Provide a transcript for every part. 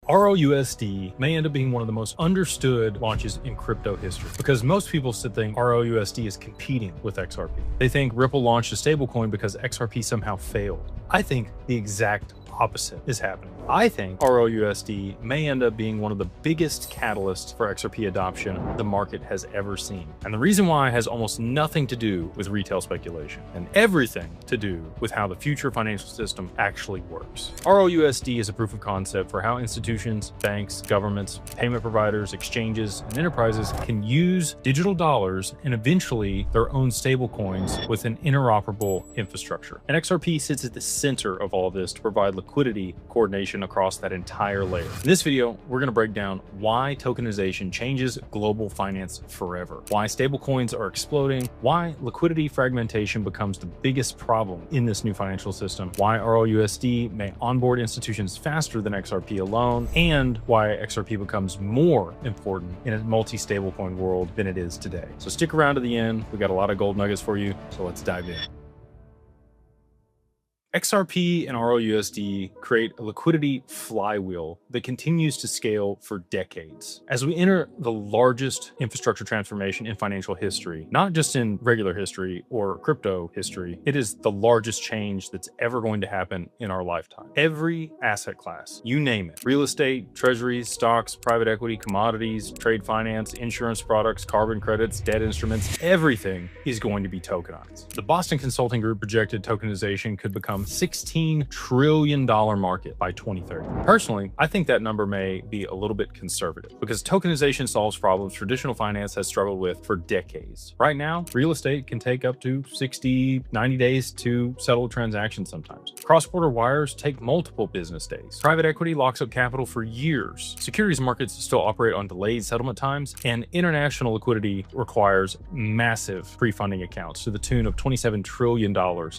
RLUSD may end up being one of the most understood launches in crypto history because most people still think RLUSD is competing with XRP. They think Ripple launched a stablecoin because XRP somehow failed. I think the exact opposite is happening. I think RLUSD may end up being one of the biggest catalysts for XRP adoption the market has ever seen. And the reason why has almost nothing to do with retail speculation and everything to do with how the future financial system actually works. RLUSD is a proof of concept for how institutions, banks, governments, payment providers, exchanges, and enterprises can use digital dollars and eventually their own stablecoins with an interoperable infrastructure. And XRP sits at the center of all of this to provide liquidity coordination across that entire layer. In this video, we're going to break down why tokenization changes global finance forever, why stablecoins are exploding, why liquidity fragmentation becomes the biggest problem in this new financial system, why RLUSD may onboard institutions faster than XRP alone, and why XRP becomes more important in a multi-stablecoin world than it is today. So stick around to the end. We got a lot of gold nuggets for you, so let's dive in. XRP and RLUSD create a liquidity flywheel that continues to scale for decades. As we enter the largest infrastructure transformation in financial history, not just in regular history or crypto history, it is the largest change that's ever going to happen in our lifetime. Every asset class, you name it, real estate, treasuries, stocks, private equity, commodities, trade finance, insurance products, carbon credits, debt instruments, everything is going to be tokenized. The Boston Consulting Group projected tokenization could become $16 trillion market by 2030. Personally, I think that number may be a little bit conservative because tokenization solves problems traditional finance has struggled with for decades. Right now, real estate can take up to 60, 90 days to settle a transaction sometimes. Cross-border wires take multiple business days. Private equity locks up capital for years. Securities markets still operate on delayed settlement times, and international liquidity requires massive pre-funding accounts to the tune of $27 trillion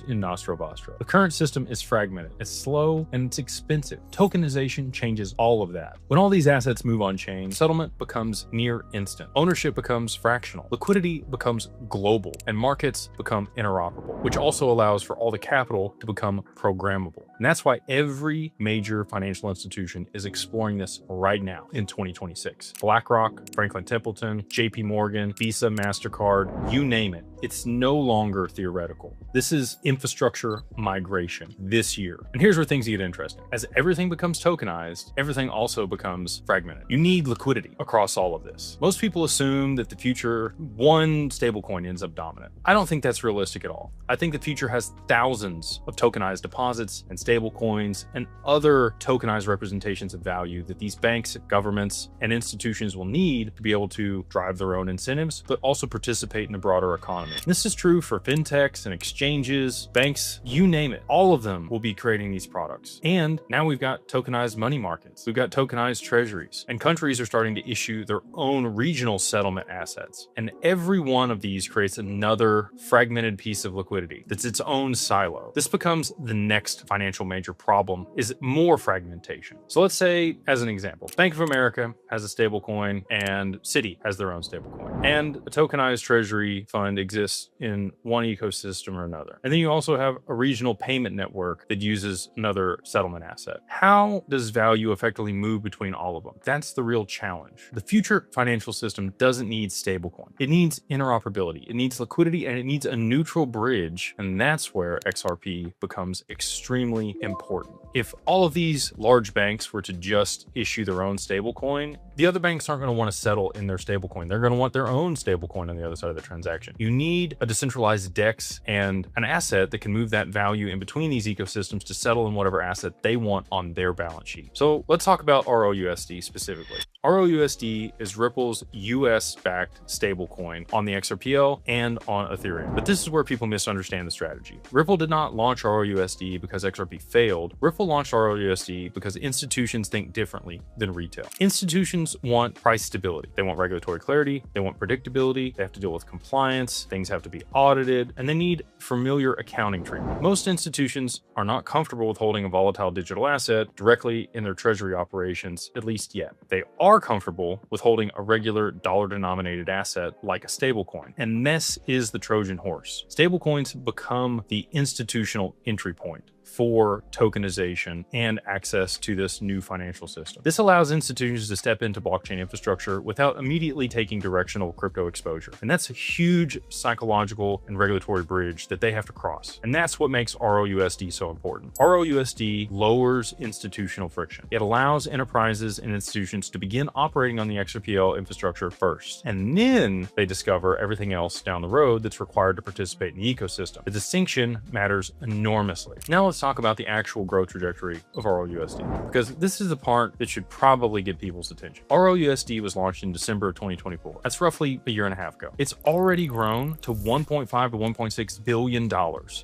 in Nostro Vostro. The current system is fragmented, it's slow, and it's expensive. Tokenization changes all of that. When all these assets move on chain, settlement becomes near instant. Ownership becomes fractional. Liquidity becomes global, and markets become interoperable, which also allows for all the capital to become programmable. And that's why every major financial institution is exploring this right now in 2026. BlackRock, Franklin Templeton, JP Morgan, Visa, MasterCard, you name it. It's no longer theoretical. This is infrastructure migration this year. And here's where things get interesting. As everything becomes tokenized, everything also becomes fragmented. You need liquidity across all of this. Most people assume that the future, one stablecoin ends up dominant. I don't think that's realistic at all. I think the future has thousands of tokenized deposits and stablecoins and other tokenized representations of value that these banks, governments, and institutions will need to be able to drive their own incentives, but also participate in the broader economy. This is true for fintechs and exchanges, banks, you name it. All of them will be creating these products. And now we've got tokenized money markets. We've got tokenized treasuries, and countries are starting to issue their own regional settlement assets. And every one of these creates another fragmented piece of liquidity that's its own silo. This becomes the next financial major problem, is more fragmentation. So let's say, as an example, Bank of America has a stablecoin and Citi has their own stablecoin. And a tokenized treasury fund exists in one ecosystem or another. And then you also have a regional payment network that uses another settlement asset. How does value effectively move between all of them? That's the real challenge. The future financial system doesn't need stablecoin. It needs interoperability. It needs liquidity, and it needs a neutral bridge. And that's where XRP becomes extremely important. If all of these large banks were to just issue their own stablecoin, the other banks aren't going to want to settle in their stablecoin. They're going to want their own stablecoin on the other side of the transaction. You need a decentralized DEX and an asset that can move that value in between these ecosystems to settle in whatever asset they want on their balance sheet. So let's talk about RLUSD specifically. RLUSD is Ripple's US-backed stablecoin on the XRPL and on Ethereum. But this is where people misunderstand the strategy. Ripple did not launch RLUSD because XRP failed. Ripple launched RLUSD because institutions think differently than retail. Institutions want price stability. They want regulatory clarity. They want predictability. They have to deal with compliance. Things have to be audited, and they need familiar accounting treatment. Most institutions are not comfortable with holding a volatile digital asset directly in their treasury operations, at least yet. They are comfortable with holding a regular dollar-denominated asset like a stablecoin, and this is the Trojan horse. Stablecoins become the institutional entry point. for tokenization and access to this new financial system. This allows institutions to step into blockchain infrastructure without immediately taking directional crypto exposure. And that's a huge psychological and regulatory bridge that they have to cross. And that's what makes RLUSD so important. RLUSD lowers institutional friction. It allows enterprises and institutions to begin operating on the XRPL infrastructure first, and then they discover everything else down the road that's required to participate in the ecosystem. The distinction matters enormously. Now let's talk about the actual growth trajectory of RLUSD, because this is the part that should probably get people's attention. RLUSD was launched in December of 2024. That's roughly a year and a half ago. It's already grown to $1.5 to $1.6 billion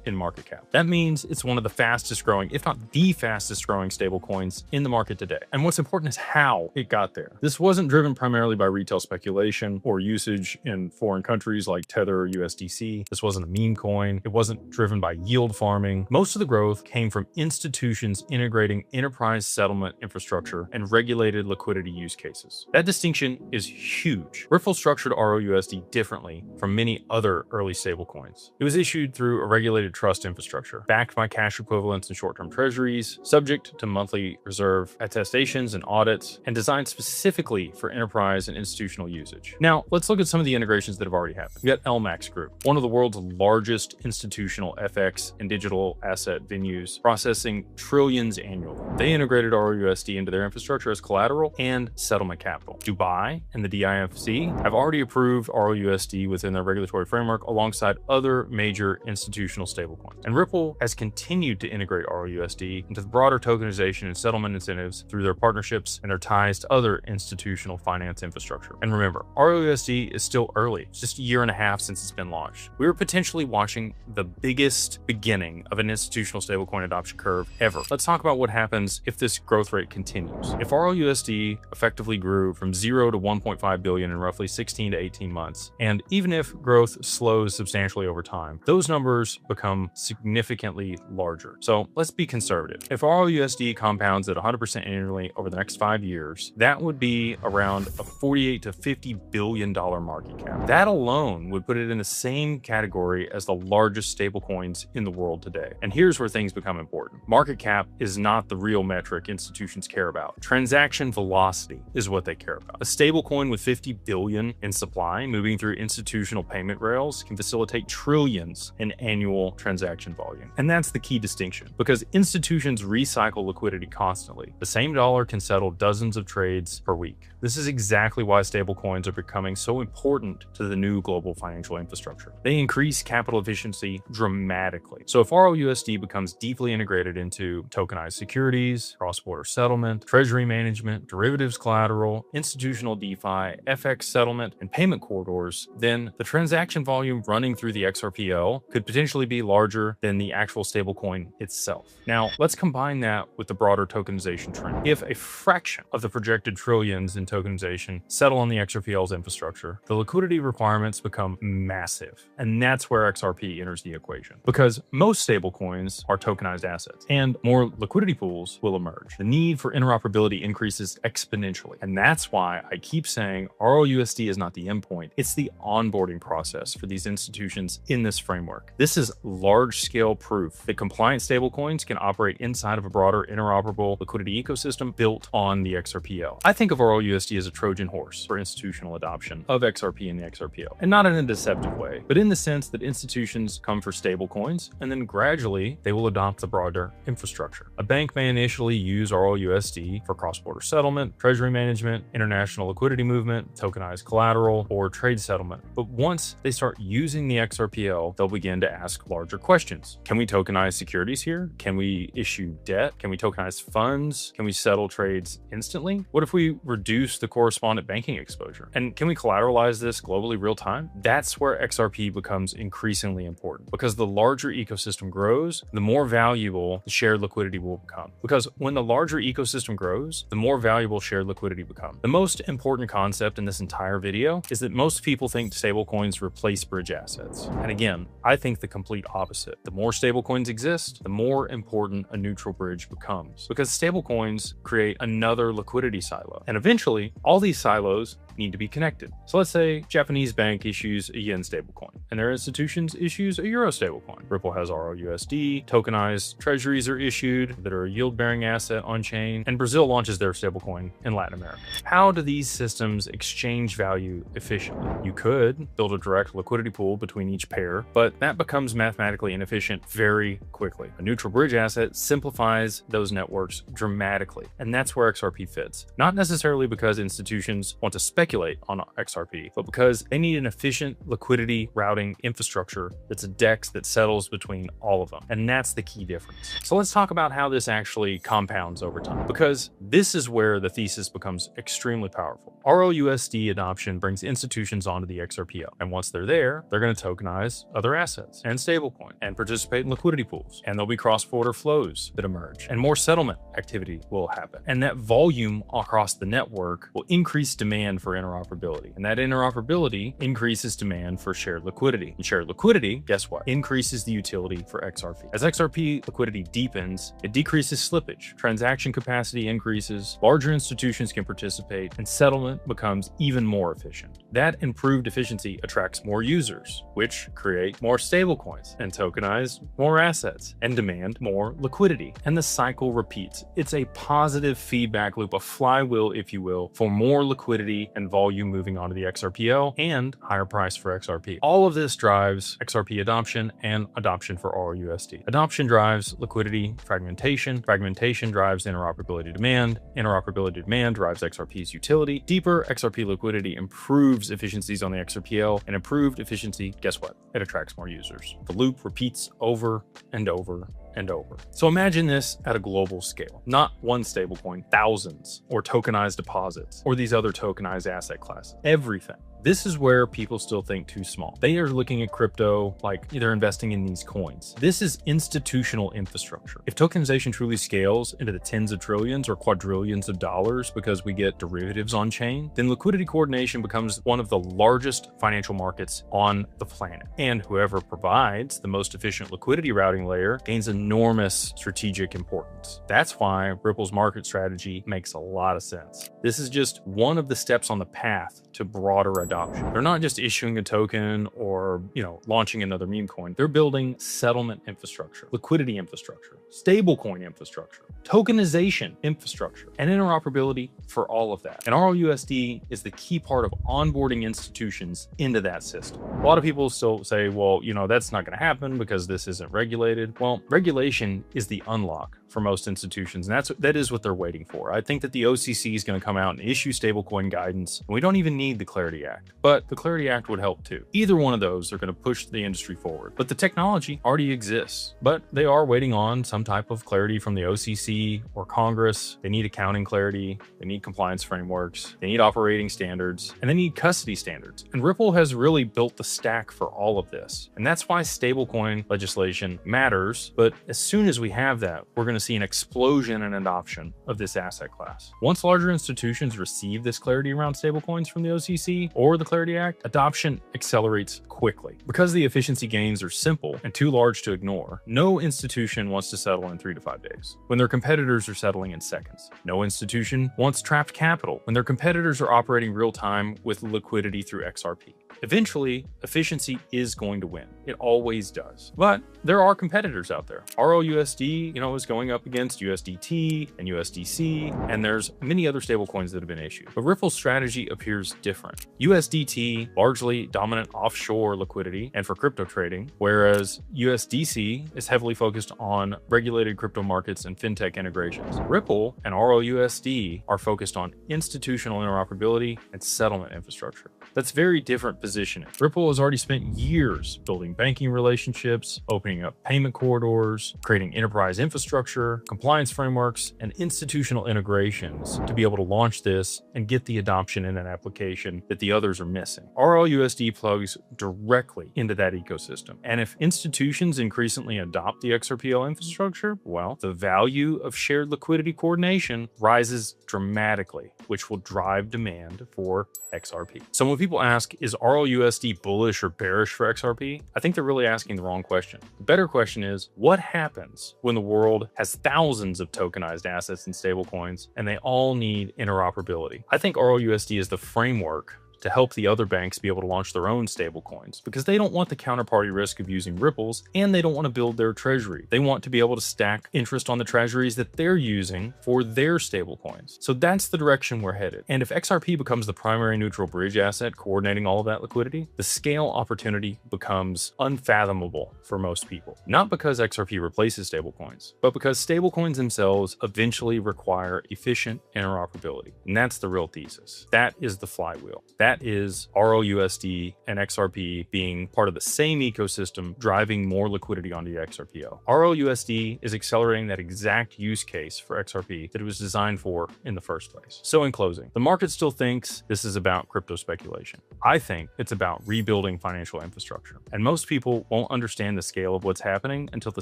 in market cap. That means it's one of the fastest growing, if not the fastest growing stablecoins in the market today. And what's important is how it got there. This wasn't driven primarily by retail speculation or usage in foreign countries like Tether or USDC. This wasn't a meme coin. It wasn't driven by yield farming. Most of the growth came from institutions integrating enterprise settlement infrastructure and regulated liquidity use cases. That distinction is huge. Ripple structured RLUSD differently from many other early stablecoins. It was issued through a regulated trust infrastructure, backed by cash equivalents and short-term treasuries, subject to monthly reserve attestations and audits, and designed specifically for enterprise and institutional usage. Now, let's look at some of the integrations that have already happened. We got LMAX Group, one of the world's largest institutional FX and digital asset venues, processing trillions annually. They integrated RLUSD into their infrastructure as collateral and settlement capital. Dubai and the DIFC have already approved RLUSD within their regulatory framework alongside other major institutional stablecoins. And Ripple has continued to integrate RLUSD into the broader tokenization and settlement incentives through their partnerships and their ties to other institutional finance infrastructure. And remember, RLUSD is still early. It's just a year and a half since it's been launched. We were potentially watching the biggest beginning of an institutional stablecoin adoption curve ever. Let's talk about what happens if this growth rate continues. If RLUSD effectively grew from 0 to 1.5 billion in roughly 16 to 18 months, and even if growth slows substantially over time, those numbers become significantly larger. So let's be conservative. If RLUSD compounds at 100% annually over the next 5 years, that would be around a $48 to $50 billion market cap. That alone would put it in the same category as the largest stablecoins in the world today. And here's where things become important. Market cap is not the real metric institutions care about. Transaction velocity is what they care about. A stablecoin with 50 billion in supply moving through institutional payment rails can facilitate trillions in annual transaction volume. And that's the key distinction, because institutions recycle liquidity constantly. The same dollar can settle dozens of trades per week. This is exactly why stablecoins are becoming so important to the new global financial infrastructure. They increase capital efficiency dramatically. So if RLUSD becomes deeply integrated into tokenized securities, cross-border settlement, treasury management, derivatives collateral, institutional DeFi, FX settlement, and payment corridors, then the transaction volume running through the XRPL could potentially be larger than the actual stablecoin itself. Now, let's combine that with the broader tokenization trend. If a fraction of the projected trillions in tokenization settle on the XRPL's infrastructure, the liquidity requirements become massive. And that's where XRP enters the equation. Because most stablecoins are tokenized assets, and more liquidity pools will emerge. The need for interoperability increases exponentially. And that's why I keep saying RLUSD is not the endpoint, it's the onboarding process for these institutions in this framework. This is large-scale proof that compliant stablecoins can operate inside of a broader interoperable liquidity ecosystem built on the XRPL. I think of RLUSD as a Trojan horse for institutional adoption of XRP in the XRPL, and not in a deceptive way, but in the sense that institutions come for stablecoins, and then gradually they will adopt the broader infrastructure. A bank may initially use RLUSD for cross-border settlement, treasury management, international liquidity movement, tokenized collateral, or trade settlement. But once they start using the XRPL, they'll begin to ask larger questions. Can we tokenize securities here? Can we issue debt? Can we tokenize funds? Can we settle trades instantly? What if we reduce the correspondent banking exposure? And can we collateralize this globally real time? That's where XRP becomes increasingly important, because the larger ecosystem grows, the more valuable the shared liquidity will become. Because when the larger ecosystem grows, the more valuable shared liquidity becomes. The most important concept in this entire video is that most people think stablecoins replace bridge assets. And again, I think the complete opposite. The more stablecoins exist, the more important a neutral bridge becomes, because stablecoins create another liquidity silo. And eventually, all these silos need to be connected. So let's say Japanese bank issues a yen stablecoin and their institutions issues a euro stablecoin. Ripple has RLUSD, tokenized treasuries are issued that are a yield-bearing asset on chain, and Brazil launches their stablecoin in Latin America. How do these systems exchange value efficiently? You could build a direct liquidity pool between each pair, but that becomes mathematically inefficient very quickly. A neutral bridge asset simplifies those networks dramatically, and that's where XRP fits. Not necessarily because institutions want to speculate on XRP, but because they need an efficient liquidity routing infrastructure that's a DEX that settles between all of them. And that's the key difference. So let's talk about how this actually compounds over time, because this is where the thesis becomes extremely powerful. RLUSD adoption brings institutions onto the XRPO, and once they're there, they're going to tokenize other assets and stablecoin and participate in liquidity pools, and there'll be cross-border flows that emerge, and more settlement activity will happen. And that volume across the network will increase demand for interoperability, and that interoperability increases demand for shared liquidity. And shared liquidity, guess what? Increases the utility for XRP. As XRP liquidity deepens, it decreases slippage, transaction capacity increases, larger institutions can participate, and settlement becomes even more efficient. That improved efficiency attracts more users, which create more stablecoins and tokenize more assets and demand more liquidity. And the cycle repeats. It's a positive feedback loop, a flywheel, if you will, for more liquidity and volume moving onto the XRPO and higher price for XRP. All of this drives XRP adoption and adoption for RLUSD. Adoption drives liquidity fragmentation. Fragmentation drives interoperability demand. Interoperability demand drives XRP's utility. Deeper XRP liquidity improves efficiencies on the XRPL, and improved efficiency, guess what? It attracts more users. The loop repeats over and over and over. So imagine this at a global scale, not one stablecoin, thousands, or tokenized deposits, or these other tokenized asset classes, everything. This is where people still think too small. They are looking at crypto like they're investing in these coins. This is institutional infrastructure. If tokenization truly scales into the tens of trillions or quadrillions of dollars because we get derivatives on chain, then liquidity coordination becomes one of the largest financial markets on the planet. And whoever provides the most efficient liquidity routing layer gains enormous strategic importance. That's why Ripple's market strategy makes a lot of sense. This is just one of the steps on the path to broader adoption. They're not just issuing a token or, launching another meme coin. They're building settlement infrastructure, liquidity infrastructure, stablecoin infrastructure, tokenization infrastructure, and interoperability for all of that. And RLUSD is the key part of onboarding institutions into that system. A lot of people still say, well, that's not going to happen because this isn't regulated. Well, regulation is the unlock for most institutions, and that is what they're waiting for. I think that the OCC is going to come out and issue stablecoin guidance, and we don't even need the Clarity Act, but the Clarity Act would help too. Either one of those are going to push the industry forward, but the technology already exists, but they are waiting on some type of clarity from the OCC or Congress. They need accounting clarity, they need compliance frameworks, they need operating standards, and they need custody standards. And Ripple has really built the stack for all of this. And that's why stablecoin legislation matters. But as soon as we have that, we're going to see an explosion in adoption of this asset class. Once larger institutions receive this clarity around stablecoins from the OCC or the Clarity Act, adoption accelerates quickly. Because the efficiency gains are simple and too large to ignore, no institution wants to settle in 3 to 5 days when their competitors are settling in seconds. No institution wants trapped capital when their competitors are operating real time with liquidity through XRP. Eventually, efficiency is going to win. It always does. But there are competitors out there. RLUSD, is going up against USDT and USDC, and there's many other stablecoins that have been issued. But Ripple's strategy appears different. USDT, largely dominant offshore liquidity and for crypto trading, whereas USDC is heavily focused on regulated crypto markets and fintech integrations. Ripple and RLUSD are focused on institutional interoperability and settlement infrastructure. That's very different positioning. Ripple has already spent years building banking relationships, opening up payment corridors, creating enterprise infrastructure, compliance frameworks, and institutional integrations to be able to launch this and get the adoption in an application that the others are missing. RLUSD plugs directly into that ecosystem. And if institutions increasingly adopt the XRPL infrastructure, well, the value of shared liquidity coordination rises dramatically, which will drive demand for XRP. Some when people ask, is RLUSD bullish or bearish for XRP? I think they're really asking the wrong question. The better question is, what happens when the world has thousands of tokenized assets and stablecoins and they all need interoperability? I think RLUSD is the framework to help the other banks be able to launch their own stablecoins, because they don't want the counterparty risk of using ripples, and they don't want to build their treasury. They want to be able to stack interest on the treasuries that they're using for their stablecoins. So that's the direction we're headed. And if XRP becomes the primary neutral bridge asset coordinating all of that liquidity, the scale opportunity becomes unfathomable for most people. Not because XRP replaces stablecoins, but because stablecoins themselves eventually require efficient interoperability. And that's the real thesis. That is the flywheel. That is RLUSD and XRP being part of the same ecosystem, driving more liquidity onto the XRPO. RLUSD is accelerating that exact use case for XRP that it was designed for in the first place. So in closing, the market still thinks this is about crypto speculation. I think it's about rebuilding financial infrastructure. And most people won't understand the scale of what's happening until the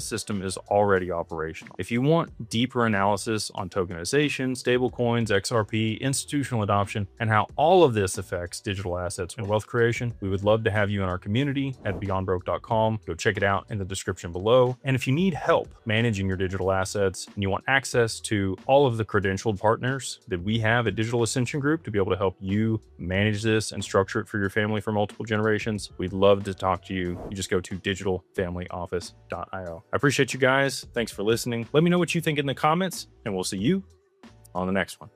system is already operational. If you want deeper analysis on tokenization, stablecoins, XRP, institutional adoption, and how all of this affects digital assets and wealth creation, we would love to have you in our community at beyondbroke.com. Go check it out in the description below. And if you need help managing your digital assets and you want access to all of the credentialed partners that we have at Digital Ascension Group to be able to help you manage this and structure it for your family for multiple generations, we'd love to talk to you. You just go to digitalfamilyoffice.io. I appreciate you guys. Thanks for listening. Let me know what you think in the comments, and we'll see you on the next one.